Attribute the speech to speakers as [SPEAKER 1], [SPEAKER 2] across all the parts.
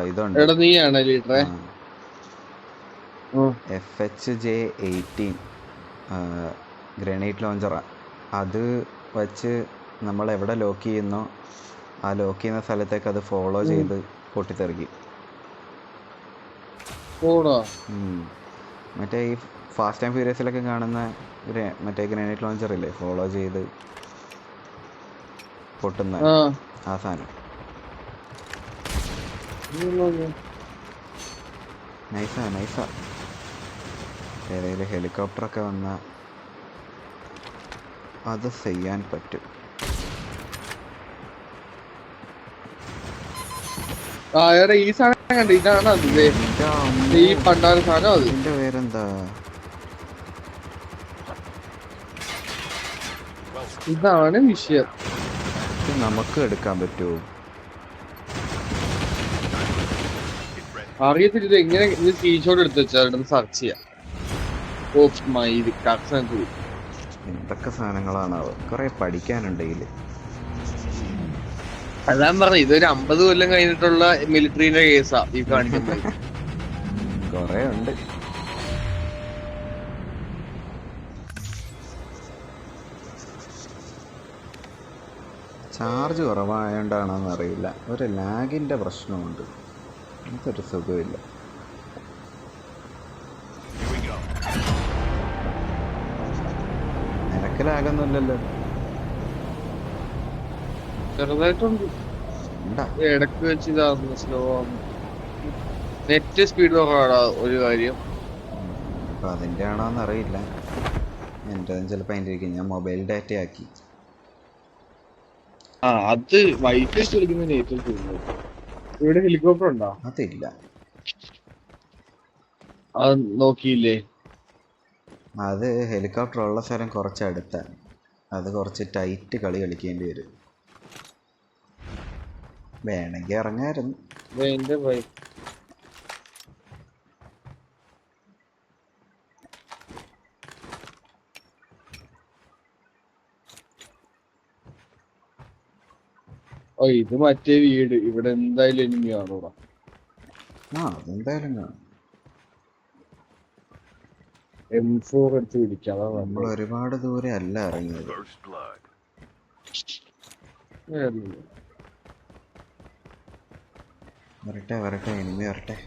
[SPEAKER 1] ഇതുണ്ട് FHJ-18 grenade ലോഞ്ചറാ. അത് വച്ച് നമ്മൾ എവിടെ ലോക്ക് ചെയ്യുന്നോ ആ ലോക്ക് ചെയ്യുന്ന സ്ഥലത്തേക്ക് അത് ഫോളോ ചെയ്ത് പൊട്ടിത്തെറിക്കും. മറ്റേ ഈ ഫാസ്റ്റ് ആൻഡ് ഫ്യൂരിയസിലൊക്കെ കാണുന്ന മറ്റേ ഗ്രനേഡ് ലോഞ്ചർ ഇല്ലേ, ഫോളോ ചെയ്ത് പൊട്ടുന്ന ആ സാധനം. നൈസാ. ഏതെങ്കിലും ഹെലികോപ്റ്ററൊക്കെ വന്നാൽ അത് ചെയ്യാൻ പറ്റും.
[SPEAKER 2] ഈ സാധനം കണ്ട് ഇതാണ് ഈ പണ്ടാര സാധനം. അത്
[SPEAKER 1] ഇതിന്റെ പേരെന്താ?
[SPEAKER 2] ഇതാണ് വിഷയം.
[SPEAKER 1] നമുക്ക് എടുക്കാൻ പറ്റുമോ
[SPEAKER 2] അറിയത്തില്ല. ഇത് എങ്ങനെ ഇത് സ്ക്രീൻഷോട്ട് എടുത്ത് വെച്ചാൽ സെർച്ച് ചെയ്യാം.
[SPEAKER 1] എന്തൊക്കെ സാധനങ്ങളാണ്, കുറെ പഠിക്കാനുണ്ട് ഇതില്.
[SPEAKER 2] അതാൻ പറഞ്ഞ ഇതൊരു 50 കൊല്ലം കഴിഞ്ഞിട്ടുള്ള മിലിറ്ററിന്റെ കേസാ ഈ കാണിക്കുന്നത്.
[SPEAKER 1] കൊറേ ഉണ്ട്. ചാർജ് കുറവായോണ്ടാണെന്ന് അറിയില്ല, ഒരു ലാഗിന്റെ പ്രശ്നമുണ്ട്. അതൊരു സുഖമില്ല. നിനക്ക് ലാഗൊന്നുമില്ലല്ലോ?
[SPEAKER 2] ചെറുതായിട്ടുണ്ട്. ഇടക്ക് വെച്ച് ഇതാകുന്നു, സ്ലോ ആകുന്നു. നെറ്റ് സ്പീഡ് കുറവാണ് ഒരു കാര്യം.
[SPEAKER 1] അപ്പൊ അതിന്റെ ആണോന്ന് അറിയില്ല. എൻ്റെ ചിലപ്പോ അതിൻ്റെ ഇരിക്കും. ഞാൻ മൊബൈൽ ഡാറ്റ ആക്കി.
[SPEAKER 2] അത് വൈഫൈ കളിക്കുന്ന നെറ്റ്. ഇവിടെ ഹെലികോപ്റ്റർ ഉണ്ടോ?
[SPEAKER 1] അതില്ല.
[SPEAKER 2] അത് നോക്കിയില്ലേ?
[SPEAKER 1] അത് ഹെലികോപ്റ്റർ ഉള്ള സ്ഥലം കുറച്ചടുത്താണ്. അത് കുറച്ച് ടൈറ്റ് കളി കളിക്കേണ്ടി വരും. വേണമെങ്കിൽ ഇറങ്ങായിരുന്നു.
[SPEAKER 2] ഇത് മറ്റേ വീട്. ഇവിടെ എന്തായാലും എനിമി കാണൂടാ.
[SPEAKER 1] അതെന്തായാലും കാണും.
[SPEAKER 2] M4 എടുത്ത് പിടിക്കാം.
[SPEAKER 1] നമ്മൾ ഒരുപാട് ദൂരെ അല്ല ഇറങ്ങിയത്. വരട്ടെ എനിമി വരട്ടെ.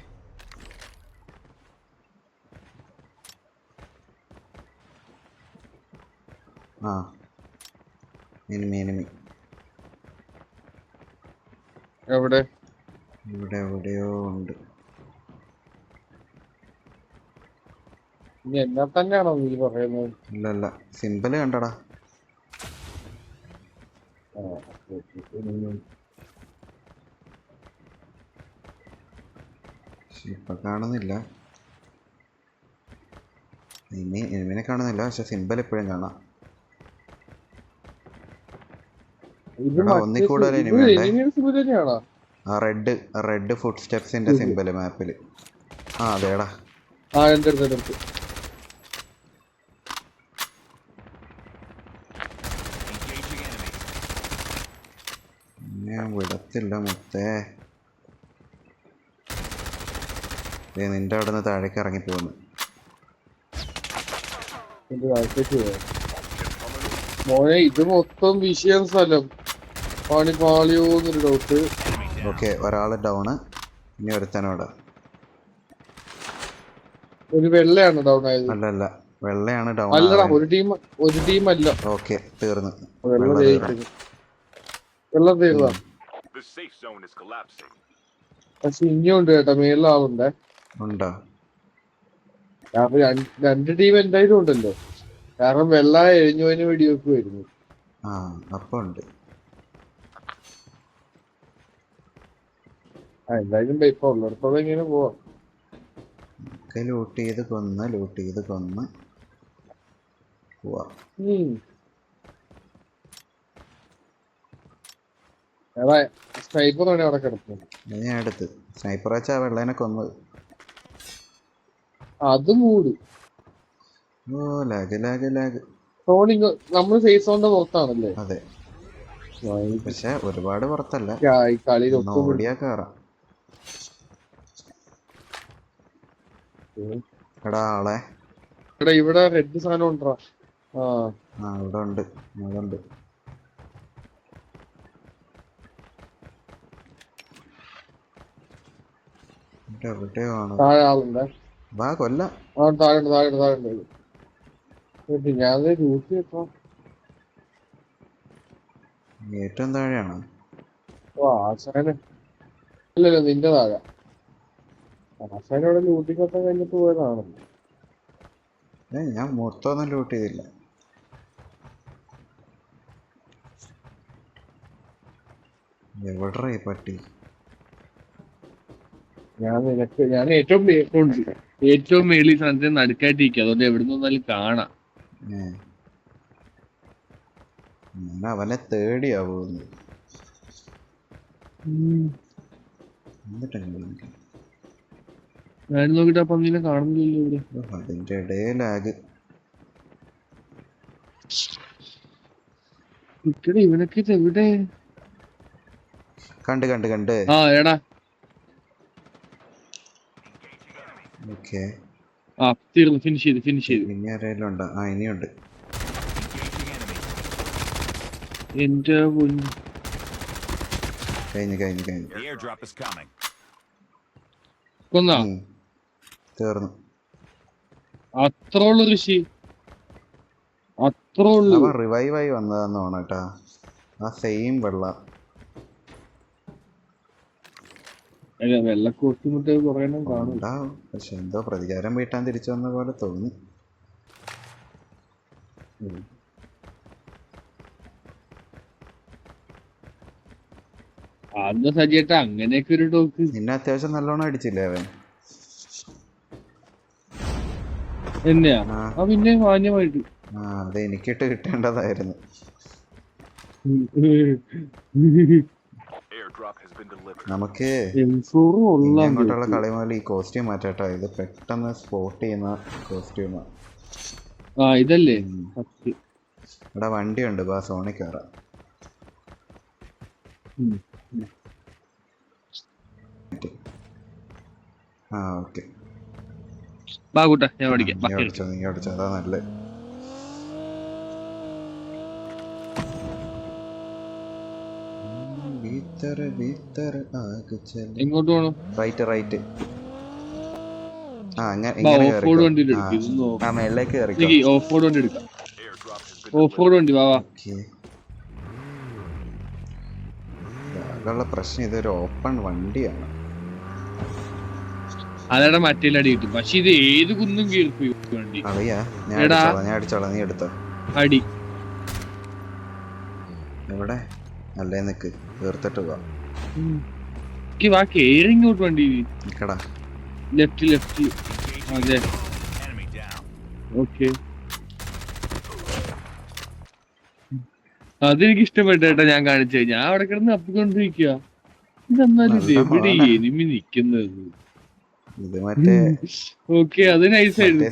[SPEAKER 1] എനിമി
[SPEAKER 2] എവിടെ?
[SPEAKER 1] ഇവിടെ എവിടെയോ ഉണ്ട്.
[SPEAKER 2] എന്നാ തന്നെയാണോ നീ പറയുന്നത്?
[SPEAKER 1] ഇല്ല, സിമ്പിള് കണ്ടടാ. ഇപ്പൊ കാണുന്നില്ല, എനിമിനെ കാണുന്നില്ല. പക്ഷെ സിമ്പിൾ എപ്പോഴും കാണാം. ഒന്നിക്കൂടുതൽ എനിമി ഉണ്ടേ. റെഡ് ഫുട് സ്റ്റെപ്സിന്റെ സിമ്പിള് മാപ്പില്. അതേടാ. ഞാൻ വിടത്തില്ല മുത്തേ. നിന്റെ അവിടെ നിന്ന് താഴേക്ക് ഇറങ്ങി പോകുന്നു.
[SPEAKER 2] മോനെ ഇത് മൊത്തം വിഷയം സ്ഥലം. പാളിയോന്നൊരു ഡൗട്ട്.
[SPEAKER 1] ഓക്കെ, ഒരാള് ഡൗണ്. ഇനി ഒരുത്തനോട്.
[SPEAKER 2] ഒരു വെള്ളയാണ് ഡൗൺ ആയത്.
[SPEAKER 1] അല്ല, വെള്ളയാണ് ഡൗൺ.
[SPEAKER 2] അല്ലടാ, ഒരു ടീം അല്ല.
[SPEAKER 1] ഓക്കെ, തീർന്നു.
[SPEAKER 2] വെള്ളം തീർന്നാ. പക്ഷെ ഇനിയുണ്ട് കേട്ടോ, മേളിൽ ആളുണ്ടേ.
[SPEAKER 1] ഉണ്ടോ?
[SPEAKER 2] രണ്ട് ടീം എന്തായാലും ഉണ്ടല്ലോ. കാരണം വെള്ള എഴിഞ്ഞോന് വെടിവെക്കുമായിരുന്നു.
[SPEAKER 1] അപ്പൊ ഉണ്ട്.
[SPEAKER 2] എന്തായാലും ഇപ്പൊ ഉള്ളിടത്തോളം ഇങ്ങനെ പോവാം.
[SPEAKER 1] ലൂട്ട് ചെയ്ത് കൊന്ന് പോവാ.
[SPEAKER 2] സ്നൈപ്പർ അവിടെ കിടക്കും.
[SPEAKER 1] ഞാൻ എടുത്ത് സ്നൈപ്പർ വെച്ചാ വെള്ളേനെ കൊന്നത്.
[SPEAKER 2] അത് മൂട്.
[SPEAKER 1] ലാഗ്.
[SPEAKER 2] നമ്മള് ഫേസ് സോണിന്റെ പുറത്താണല്ലേ?
[SPEAKER 1] അതെ. പക്ഷെ ഒരുപാട് പുറത്തല്ല,
[SPEAKER 2] കളിയിൽ
[SPEAKER 1] ഒന്ന്
[SPEAKER 2] ഒട്ടും
[SPEAKER 1] ഓടിയാ കയറാം. എടാ ആളെ
[SPEAKER 2] എടാ ഇവിടെ റെഡ് സാധനം ഉണ്ടോ? ആ
[SPEAKER 1] ഇവിടെ ഉണ്ട്, അവിടെ ഉണ്ട്. എവിടെയോ ആണ്.
[SPEAKER 2] താഴെ ആളുണ്ട്.
[SPEAKER 1] വാ കൊല്ലാം.
[SPEAKER 2] താഴെ ഞാൻ ലൂട്ട് വെക്കാം.
[SPEAKER 1] ഏറ്റവും താഴെയാണ്.
[SPEAKER 2] ഓ ആശാന ഇല്ലല്ലോ നിന്റെ താഴെ. ആശാന ഇവിടെ ലൂട്ടിക്കൊക്കെ കഴിഞ്ഞിട്ട് പോയതാണ്.
[SPEAKER 1] ഞാൻ മൊത്തമൊന്നും ലൂട്ട് ചെയ്തില്ല. എവിടെ ഈ പട്ടി?
[SPEAKER 2] ഞാൻ ഏറ്റവും മേളിൽ സാധനത്തിന് നടുക്കായിട്ടിരിക്കുക, അതുകൊണ്ട് എവിടെ നിന്നാലും കാണാം.
[SPEAKER 1] ഞാൻ അവനെ തേടിയാ പോകുന്നത്.
[SPEAKER 2] ഞാൻ നോക്കിട്ട് അപ്പൊ നീനെ കാണുന്നില്ലല്ലോ ഇവിടെ.
[SPEAKER 1] അതിന്റെ ഇടയിലാഗ്.
[SPEAKER 2] ഇവനൊക്കെ എവിടെ?
[SPEAKER 1] കണ്ട്
[SPEAKER 2] ആ എടാ
[SPEAKER 1] ഓക്കെ.
[SPEAKER 2] തീർന്നു, ഫിനിഷ് ചെയ്ത്.
[SPEAKER 1] ഇനി ആരെങ്കിലും ഉണ്ടോ? ഇനിയുണ്ട്.
[SPEAKER 2] എന്റെ
[SPEAKER 1] കഴിഞ്ഞു.
[SPEAKER 2] കൊന്നാ
[SPEAKER 1] തീർന്നു.
[SPEAKER 2] അത്ര ഉള്ളു ഋഷി, അത്ര ഉള്ളു.
[SPEAKER 1] അവൻ റിവൈവായി വന്നതാന്ന് തോന്നട്ടാ. ആ സെയിം വെള്ള
[SPEAKER 2] വെള്ളക്കോട്ടുമുട്ട് കുറെ എണ്ണം കാണും.
[SPEAKER 1] പക്ഷെ എന്തോ പ്രതികാരം വീട്ടാൻ തിരിച്ചു വന്ന പോലെ തോന്നി.
[SPEAKER 2] അന്ന് സജിയേട്ടാ അങ്ങനെയൊക്കെ ഒരു ടോക്ക്.
[SPEAKER 1] നിന്നെ അത്യാവശ്യം നല്ലോണം അടിച്ചില്ലേ അവൻ?
[SPEAKER 2] എന്നെയാ? പിന്നെ മാന്യമായിട്ട്.
[SPEAKER 1] അത് എനിക്കിട്ട് കിട്ടേണ്ടതായിരുന്നു. നമുക്ക് അങ്ങോട്ടുള്ള കളി മുതൽ ഈ കോസ്റ്റ്യൂം മാറ്റാട്ടോ. ഇത് പെട്ടെന്ന് സ്പോട്ട് ചെയ്യുന്ന കോസ്റ്റ്യൂമാ.
[SPEAKER 2] ഇതല്ലേ
[SPEAKER 1] ഇവിടെ വണ്ടിയുണ്ട്, ബാ സോണിൽ കയറാം. ഓക്കെ നീ ഓടിച്ചോ, അതാ നല്ലത്.
[SPEAKER 2] എങ്ങോട്ട് പോണം?
[SPEAKER 1] റൈറ്റ്. മേളിലേക്ക് കേറിക്കോ. പ്രശ്നം ഇതൊരു ഓപ്പൺ വണ്ടിയാണ്.
[SPEAKER 2] അതേടാ മറ്റേ അടി കിട്ടും, പക്ഷെ ഇത് ഏത് കുന്നും കീർത്തി വണ്ടി.
[SPEAKER 1] ഞാൻ അടിച്ചോളാം, നീ എടുത്തോ.
[SPEAKER 2] അടി
[SPEAKER 1] എവിടെ? അല്ലേ നിക്ക്, തീർത്തിട്ട് പോവാ.
[SPEAKER 2] കേറിങ്ങോട്ട് വണ്ടി
[SPEAKER 1] നിക്കടാ.
[SPEAKER 2] ലെഫ്റ്റ്. അതെ ഓക്കെ, അതെനിക്ക് ഇഷ്ടപ്പെട്ടേട്ടാ. ഞാൻ കാണിച്ചേ, ഞാൻ അവിടെ കിടന്ന് അപ്പിക്കൊണ്ടിരിക്കുക. ഇതെന്നാലും ഇത് എവിടെ എനിമി നിക്കുന്നത്? ഓക്കെ, അത് നൈസായിരുന്നു.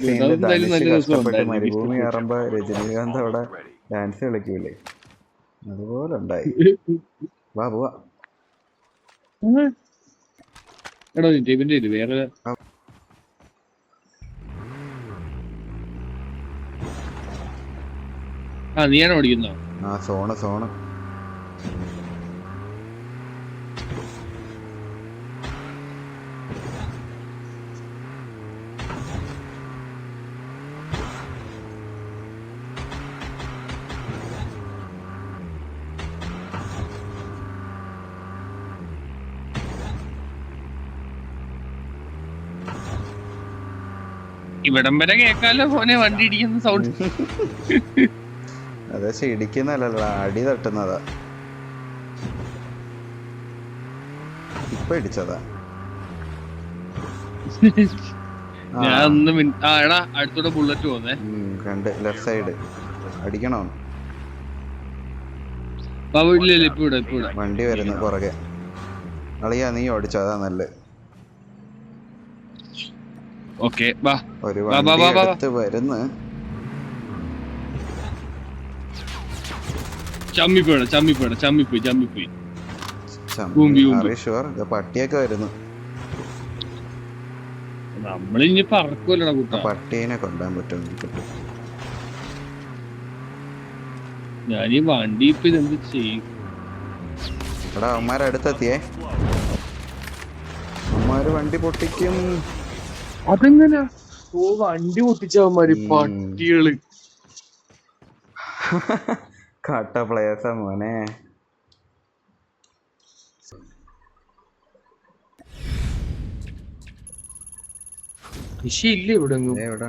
[SPEAKER 2] നല്ല രസമുണ്ടായിരുന്നു.
[SPEAKER 1] മരുഭൂമി കയറുമ്പോ രജനീകാന്ത് അവിടെ ഡാൻസ് കളിക്കൂലേ, അതുപോലെ ഉണ്ടായി. വാ പോവാ.
[SPEAKER 2] എടോ ഇവന്റെ വേറെ നീയാണോ ഓടിക്കുന്നോ?
[SPEAKER 1] സോണ്
[SPEAKER 2] ഇവിടം വരെ കേക്കാലോ ഫോനെ വണ്ടി ഇടിക്കുന്ന സൗണ്ട്.
[SPEAKER 1] അതെ, ഇടിക്കുന്നല്ല, അടി തട്ടുന്നതാ. ഇപ്പൊ ഇടിച്ചതാ.
[SPEAKER 2] ഞാൻ എടാ അടുത്തൂടെ ബുള്ളറ്റ് പോന്നേ.
[SPEAKER 1] കണ്ട് ലെഫ്റ്റ് സൈഡ് അടിക്കണോ?
[SPEAKER 2] ഇല്ല
[SPEAKER 1] വണ്ടി വരുന്നു പുറകെ. അളിയാ നീ ഓടിച്ചോ, അതാ നല്ലത്. ഒരു വണ്ടി അടുത്ത് വരുന്നു.
[SPEAKER 2] ചമ്മിപ്പോയി. ഊമ്പി.
[SPEAKER 1] പട്ടിയൊക്കെ വരുന്നു.
[SPEAKER 2] നമ്മളിനി പറക്കൂലടാ
[SPEAKER 1] ആ
[SPEAKER 2] കുട്ടാ.
[SPEAKER 1] പട്ടീനെ കൊല്ലാൻ പറ്റുമെങ്കിൽ കിട്ടും.
[SPEAKER 2] ഞാനീ വണ്ടി ഇപ്പൊ ഇതെന്ത് ചെയ്യും?
[SPEAKER 1] എടാ അവന്മാരടുത്തെത്തിയേ. അവന്മാര് വണ്ടി പൊട്ടിക്കും.
[SPEAKER 2] അതെങ്ങനാ? ഓ, വണ്ടി പൊട്ടിച്ചവന്മാര് പട്ടികള്.
[SPEAKER 1] കട്ട പ്ലേസാ മോനെ.
[SPEAKER 2] കൃഷിയില്ല ഇവിടെ.
[SPEAKER 1] ഇവിടെ